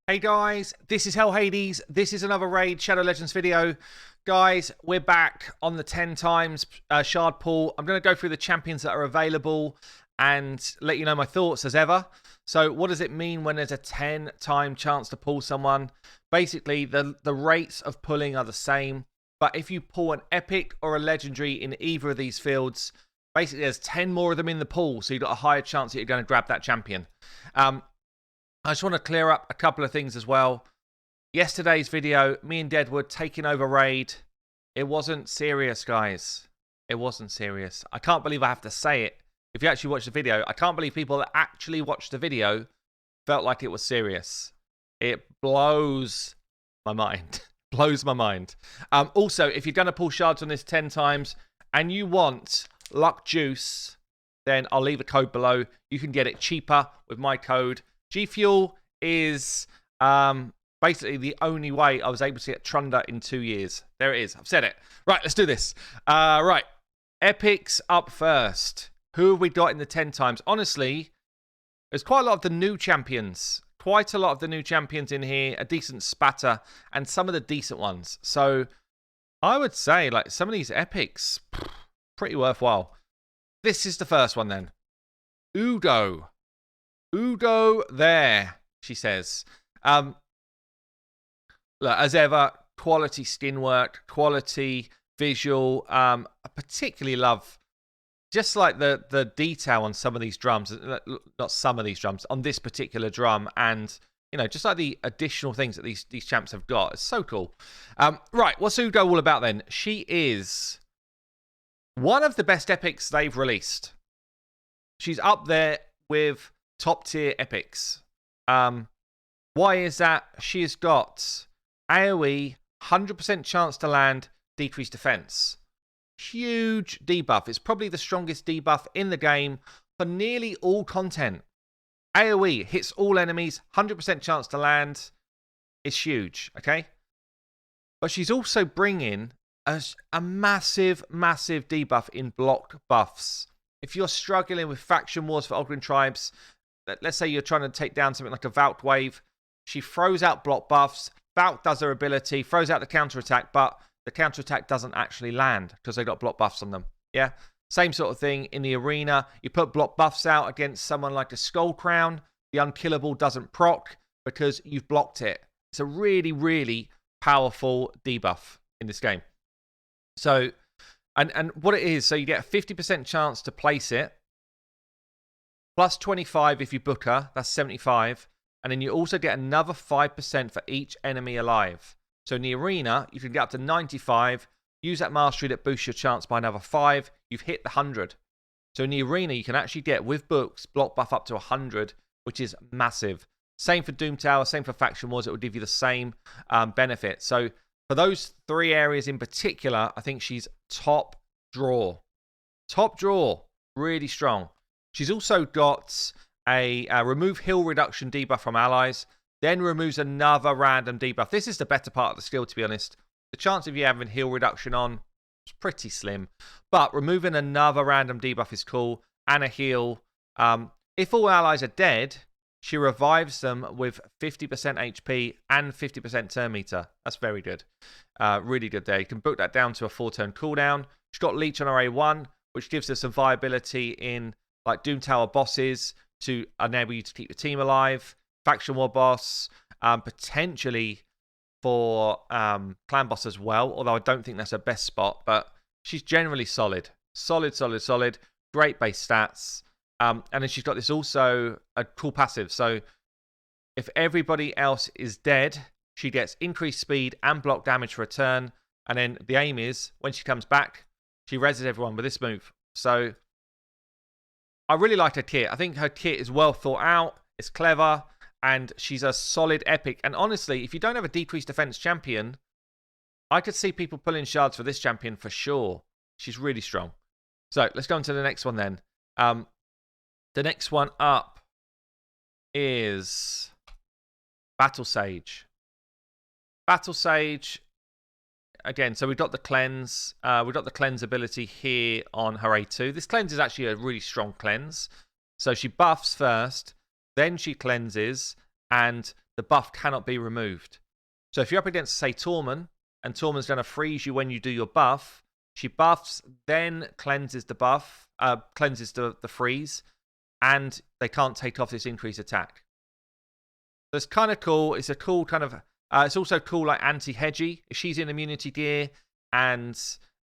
Hey guys, this is Hell Hades. This is another Raid Shadow Legends video. Guys, we're back on the 10 times shard pool. I'm going to go through the champions that are available and let you know my thoughts as ever. So what does it mean when there's a 10-time chance to pull someone? Basically, the rates of pulling are the same. But if you pull an epic or a legendary in either of these fields, basically there's 10 more of them in the pool. So you've got a higher chance that you're going to grab that champion. I just want to clear up a couple of things as well. Yesterday's video, me and Deadwood taking over Raid. It wasn't serious, guys. It wasn't serious. I can't believe I have to say it. If you actually watch the video, I can't believe people that actually watched the video felt like it was serious. It blows my mind. Blows my mind. Also, if you're going to pull shards on this 10 times and you want luck juice, then I'll leave a code below. You can get it cheaper with my code. G Fuel is basically the only way I was able to get Trunder in 2 years. There it is. I've said it. Right, let's do this. Right, epics up first. Who have we got in the 10 times? Honestly, there's quite a lot of the new champions. Quite a lot of the new champions in here. A decent spatter. And some of the decent ones. So, I would say, like, some of these epics, pretty worthwhile. This is the first one, then. Udo. Udo there, she says. Look, as ever, quality skin work, quality visual. I particularly love just like the detail on some of these drums. Not some of these drums, on this particular drum. And, you know, just like the additional things that these champs have got. It's so cool. Right, what's Udo all about then? She is one of the best epics they've released. She's up there with top tier epics. Why is that? She has got AoE, 100% chance to land, decreased defense. Huge debuff. It's probably the strongest debuff in the game for nearly all content. AoE hits all enemies, 100% chance to land. It's huge, okay? But she's also bringing a massive, massive debuff in block buffs. If you're struggling with faction wars for Ogren tribes, let's say you're trying to take down something like a Valk wave, she throws out block buffs, Valk does her ability, throws out the counterattack, but the counterattack doesn't actually land because they got block buffs on them. Yeah? Same sort of thing in the arena. You put block buffs out against someone like a Skull Crown, the unkillable doesn't proc because you've blocked it. It's a really, really powerful debuff in this game. So, and what it is, so you get a 50% chance to place it, plus 25 if you book her, that's 75. And then you also get another 5% for each enemy alive. So in the arena, you can get up to 95. Use that mastery that boosts your chance by another 5. You've hit the 100. So in the arena, you can actually get, with books, block buff up to 100, which is massive. Same for Doom Tower, same for Faction Wars. It will give you the same benefit. So for those 3 areas in particular, I think she's top draw. Top draw. Really strong. She's also got a remove heal reduction debuff from allies, then removes another random debuff. This is the better part of the skill, to be honest. The chance of you having heal reduction on is pretty slim, but removing another random debuff is cool, and a heal. If all allies are dead, she revives them with 50% HP and 50% turn meter. That's very good. Really good there. You can book that down to a 4-turn cooldown. She's got Leech on her A1, which gives her some viability in like Doom Tower bosses to enable you to keep your team alive. Faction War boss, potentially for clan boss as well, although I don't think that's her best spot, but she's generally solid. Solid, solid, solid. Great base stats. And then she's got this also a cool passive. So if everybody else is dead, she gets increased speed and block damage for a turn. And then the aim is, when she comes back, she reses everyone with this move. So I really like her kit. I think her kit is well thought out. It's clever. And she's a solid epic. And honestly, if you don't have a decreased defense champion, I could see people pulling shards for this champion for sure. She's really strong. So let's go on to the next one then. The next one up is Battle Sage. Battle Sage, again, so we've got the cleanse. We've got the cleanse ability here on her A2. This cleanse is actually a really strong cleanse. So she buffs first, then she cleanses, and the buff cannot be removed. So if you're up against, say, Tormund, and Tormund's going to freeze you when you do your buff, she buffs, then cleanses the buff, cleanses the freeze, and they can't take off this increased attack. So it's kind of cool. It's a cool kind of... it's also cool like anti-hedgy. If she's in immunity gear and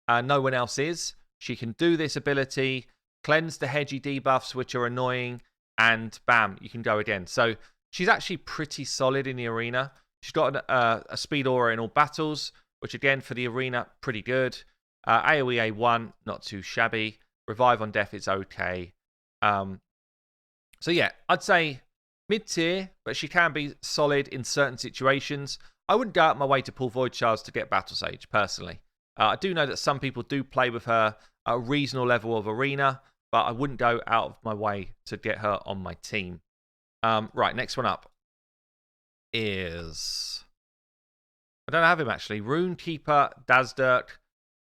no one else is, she can do this ability, cleanse the hedgy debuffs, which are annoying, and bam, you can go again. So she's actually pretty solid in the arena. She's got a speed aura in all battles, which again, for the arena, pretty good. AoE A1, not too shabby. Revive on death is okay. So yeah, I'd say mid-tier, but she can be solid in certain situations. I wouldn't go out my way to pull Void Shards to get Battle Sage, personally. I do know that some people do play with her at a reasonable level of arena, but I wouldn't go out of my way to get her on my team. Right, next one up is... I don't have him, actually. Runekeeper Dazdirk.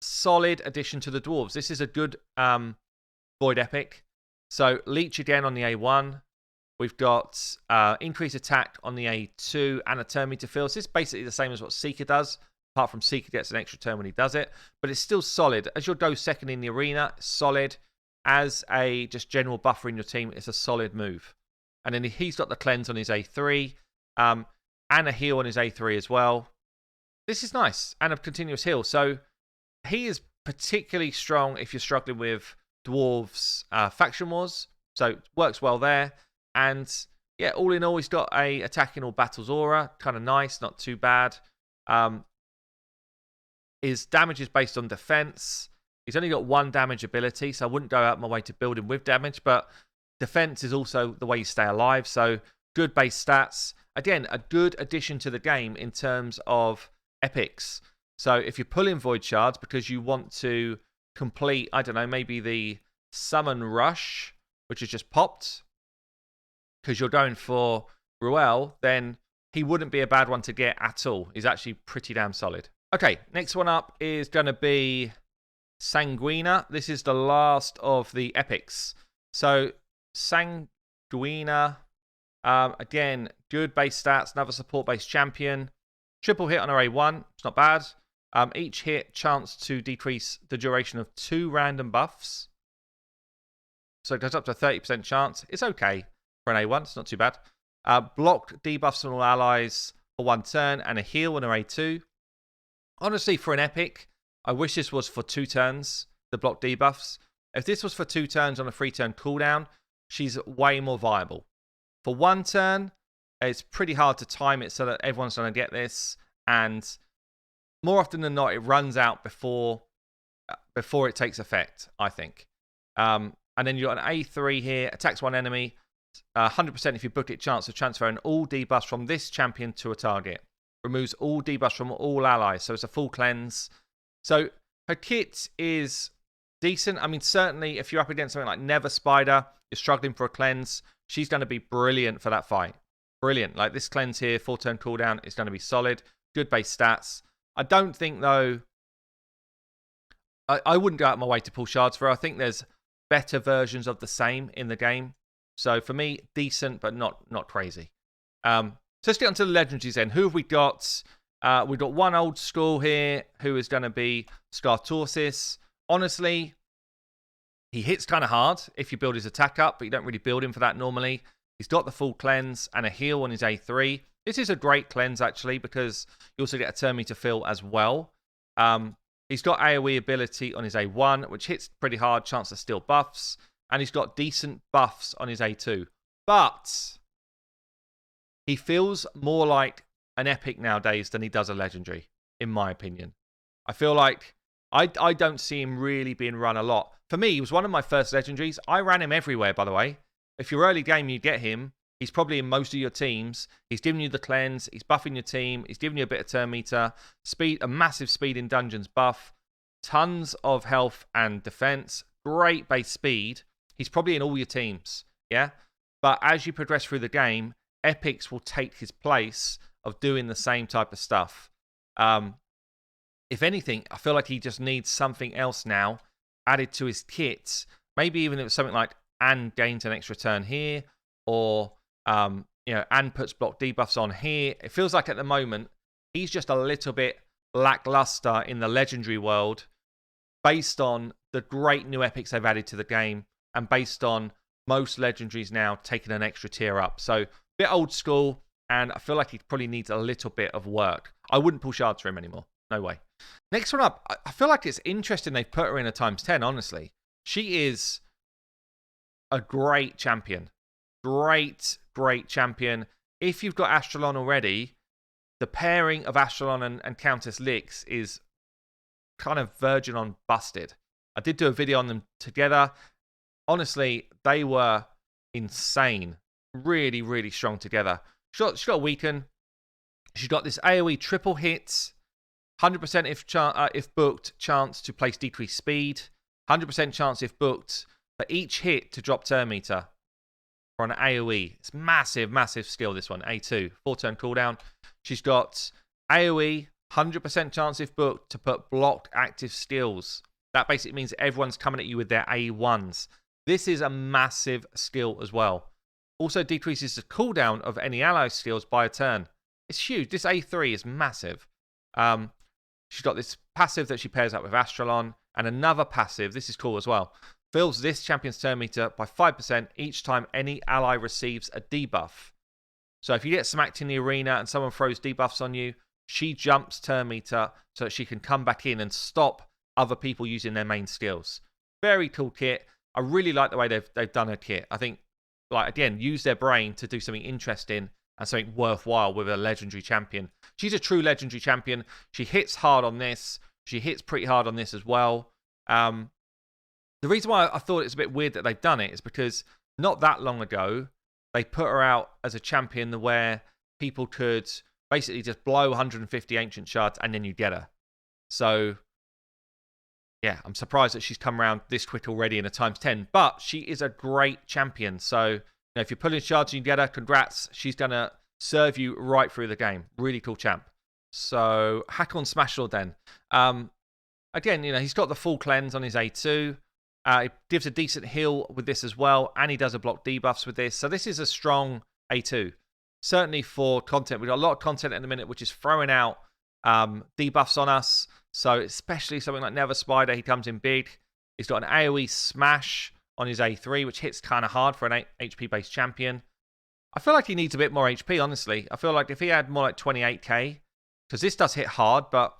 Solid addition to the Dwarves. This is a good Void Epic. So, Leech again on the A1. We've got increased attack on the A2 and a turn meter fill. So this is basically the same as what Seeker does, apart from Seeker gets an extra turn when he does it. But it's still solid. As you'll go second in the arena, solid. As a just general buffer in your team, it's a solid move. And then he's got the cleanse on his A3 and a heal on his A3 as well. This is nice. And a continuous heal. So he is particularly strong if you're struggling with Dwarves Faction Wars. So it works well there. And yeah, all in all, he's got a attack in all battles aura. Kind of nice, not too bad. His damage is based on defense. He's only got 1 damage ability, so I wouldn't go out my way to build him with damage. But defense is also the way you stay alive. So good base stats. Again, a good addition to the game in terms of epics. So if you're pulling Void Shards because you want to complete, I don't know, maybe the Summon Rush, which is just popped, because you're going for Ruel, then he wouldn't be a bad one to get at all. He's actually pretty damn solid. Okay, next one up is going to be Sanguina. This is the last of the epics. So Sanguina, again, good base stats, another support-based champion. Triple hit on her A1, it's not bad. Each hit chance to decrease the duration of 2 random buffs. So it goes up to a 30% chance. It's okay for an A1, it's not too bad. Blocked debuffs on all allies for 1 turn and a heal on her A2. Honestly, for an epic, I wish this was for 2 turns, the block debuffs. If this was for 2 turns on a 3-turn cooldown, she's way more viable. For 1 turn, it's pretty hard to time it so that everyone's going to get this. And more often than not, it runs out before it takes effect, I think. And then you've got an A3 here, attacks 1 enemy. 100% if you book it, chance of transferring all debuffs from this champion to a target. Removes all debuffs from all allies, so it's a full cleanse. So her kit is decent. I mean, certainly if you're up against something like Never Spider, you're struggling for a cleanse, she's going to be brilliant for that fight. Brilliant. Like this cleanse here, 4-turn cooldown, is going to be solid. Good base stats. I don't think, though, I wouldn't go out my way to pull shards for her. I think there's better versions of the same in the game. So for me, decent, but not crazy. So let's get onto the legendaries then. Who have we got? We've got one old school here who is going to be Scartorsis. Honestly, he hits kind of hard if you build his attack up, but you don't really build him for that normally. He's got the full cleanse and a heal on his A3. This is a great cleanse, actually, because you also get a turn meter fill as well. He's got AoE ability on his A1, which hits pretty hard, chance to steal buffs. And he's got decent buffs on his A2. But he feels more like an epic nowadays than he does a legendary, in my opinion. I feel like I don't see him really being run a lot. For me, he was one of my first legendaries. I ran him everywhere, by the way. If you're early game, you get him. He's probably in most of your teams. He's giving you the cleanse. He's buffing your team. He's giving you a bit of turn meter. Speed, a massive speed in dungeons buff. Tons of health and defense. Great base speed. He's probably in all your teams, yeah? But as you progress through the game, epics will take his place of doing the same type of stuff. If anything, I feel like he just needs something else now added to his kit. Maybe even if it was something like, and gains an extra turn here, or and puts block debuffs on here. It feels like at the moment, he's just a little bit lackluster in the legendary world based on the great new epics they've added to the game and based on most legendaries now taking an extra tier up. So, a bit old school, and I feel like he probably needs a little bit of work. I wouldn't pull shards for him anymore. No way. Next one up, I feel like it's interesting they've put her in a ×10, honestly. She is a great champion. Great champion. If you've got Astralon already, the pairing of Astralon and Countess Lix is kind of verging on busted. I did do a video on them together. Honestly, they were insane. Really strong together. She's got a weaken. She's got this AoE triple hit. 100% if booked, chance to place decreased speed. 100% chance if booked for each hit to drop turn meter for an AoE. It's massive skill, this one. A2, 4-turn cooldown. She's got AoE, 100% chance if booked to put blocked active skills. That basically means everyone's coming at you with their A1s. This is a massive skill as well. Also decreases the cooldown of any ally skills by a turn. It's huge. This A3 is massive. She's got this passive that she pairs up with Astralon, and another passive, this is cool as well, fills this champion's turn meter by 5% each time any ally receives a debuff. So if you get smacked in the arena and someone throws debuffs on you, she jumps turn meter so that she can come back in and stop other people using their main skills. Very cool kit. I really like the way they've done her kit. I think, like, again, use their brain to do something interesting and something worthwhile with a legendary champion. She's a true legendary champion. She hits hard on this. She hits pretty hard on this as well. The reason why I thought it's a bit weird that they've done it is because not that long ago, they put her out as a champion where people could basically just blow 150 ancient shards and then you get her. So, yeah, I'm surprised that she's come around this quick already in a ×10. But she is a great champion. So, if you're pulling shards and you get her, congrats. She's going to serve you right through the game. Really cool champ. So, hack on Smash Lord then. Again, he's got the full cleanse on his A2. It gives a decent heal with this as well. And he does a block debuffs with this. So, this is a strong A2. Certainly for content. We've got a lot of content in a minute, which is throwing out debuffs on us. So, especially something like Nether Spider, he comes in big. He's got an AoE smash on his A3, which hits kind of hard for an HP-based champion. I feel like he needs a bit more HP, honestly. I feel like if he had more like 28k, because this does hit hard, but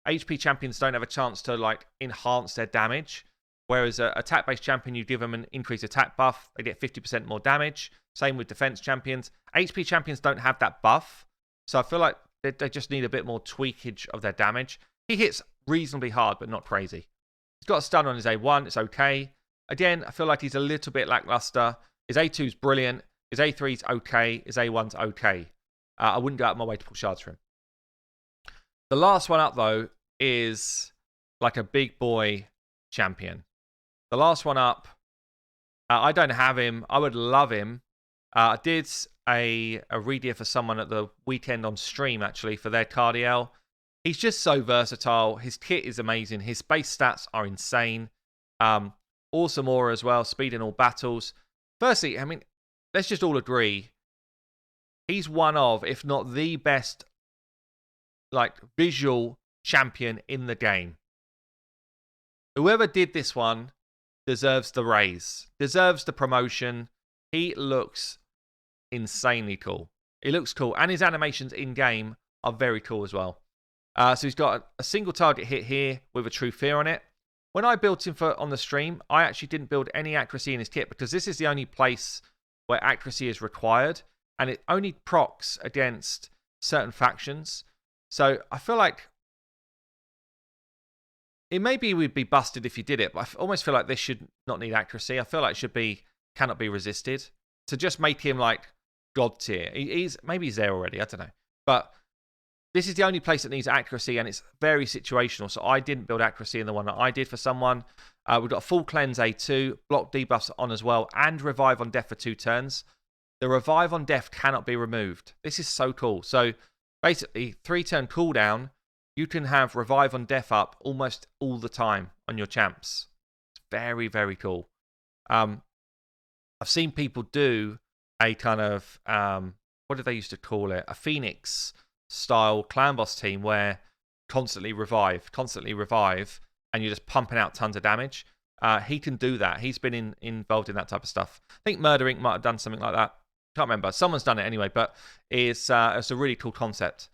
HP champions don't have a chance to like enhance their damage. Whereas an attack-based champion, you give them an increased attack buff, they get 50% more damage. Same with defense champions. HP champions don't have that buff, so I feel like they just need a bit more tweakage of their damage. He hits reasonably hard, but not crazy. He's got a stun on his A1, it's okay. Again, I feel like he's a little bit lackluster. His A2's brilliant. His A3's okay. His A1's okay. I wouldn't go out of my way to pull shards for him. The last one up, though, is like a big boy champion. The last one up, I don't have him. I would love him. I did a read for someone at the weekend on stream, actually, for their Cardiel. He's just so versatile. His kit is amazing. His base stats are insane. Awesome aura as well. Speed in all battles. Firstly, I mean, let's just all agree. He's one of, if not the best, like, visual champion in the game. Whoever did this one deserves the raise. Deserves the promotion. He looks insanely cool. He looks cool. And his animations in-game are very cool as well. So he's got a single target hit here with a true fear on it. When I built him on the stream, I actually didn't build any accuracy in his kit because this is the only place where accuracy is required. And it only procs against certain factions. So I feel like it maybe would be busted if you did it, but I almost feel like this should not need accuracy. I feel like it should be, cannot be resisted. To just make him like God tier. Maybe he's there already, I don't know. But this is the only place that needs accuracy, and it's very situational. So I didn't build accuracy in the one that I did for someone. We've got a full cleanse A2, block debuffs on as well, and revive on death for 2 turns. The revive on death cannot be removed. This is so cool. So basically, 3-turn cooldown, you can have revive on death up almost all the time on your champs. It's very, very cool. I've seen people do a kind of what did they used to call it? A Phoenix style clan boss team where constantly revive, and you're just pumping out tons of damage. He can do that. He's been involved in that type of stuff. I think Murder Inc. might have done something like that. Can't remember. Someone's done it anyway, but it's a really cool concept.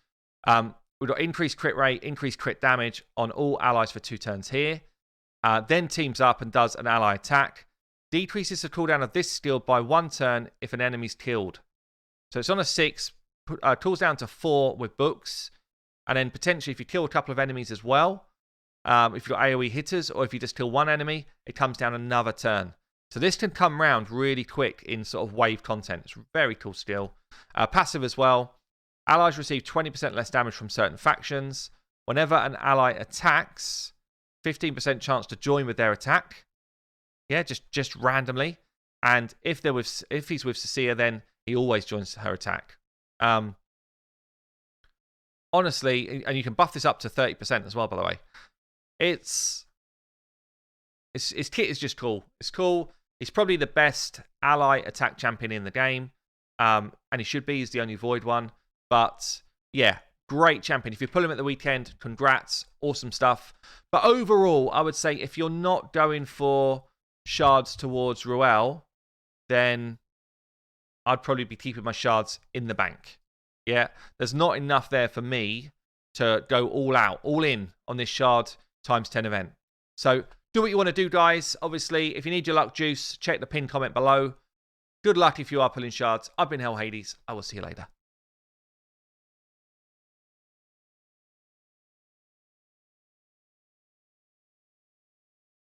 We've got increased crit rate, increased crit damage on all allies for 2 turns here. Then teams up and does an ally attack. Decreases the cooldown of this skill by 1 turn if an enemy's killed. So it's on a 6, cools down to 4 with books. And then potentially if you kill a couple of enemies as well, if you've got AoE hitters, or if you just kill 1 enemy, it comes down another turn. So this can come round really quick in sort of wave content. It's a very cool skill. Passive as well. Allies receive 20% less damage from certain factions. Whenever an ally attacks, 15% chance to join with their attack. Yeah, just randomly. And if he's with Cecilia, then he always joins her attack. Honestly, and you can buff this up to 30% as well, by the way. His kit is just cool. It's cool. He's probably the best ally attack champion in the game. And he should be. He's the only void one. But yeah, great champion. If you pull him at the weekend, congrats. Awesome stuff. But overall, I would say if you're not going for shards towards Ruel, then I'd probably be keeping my shards in the bank. Yeah, there's not enough there for me to go all out, all in on this shard times 10 event. So do what you want to do, guys. Obviously, if you need your luck juice, check the pinned comment below. Good luck if you are pulling shards. I've been Hell Hades. I will see you later.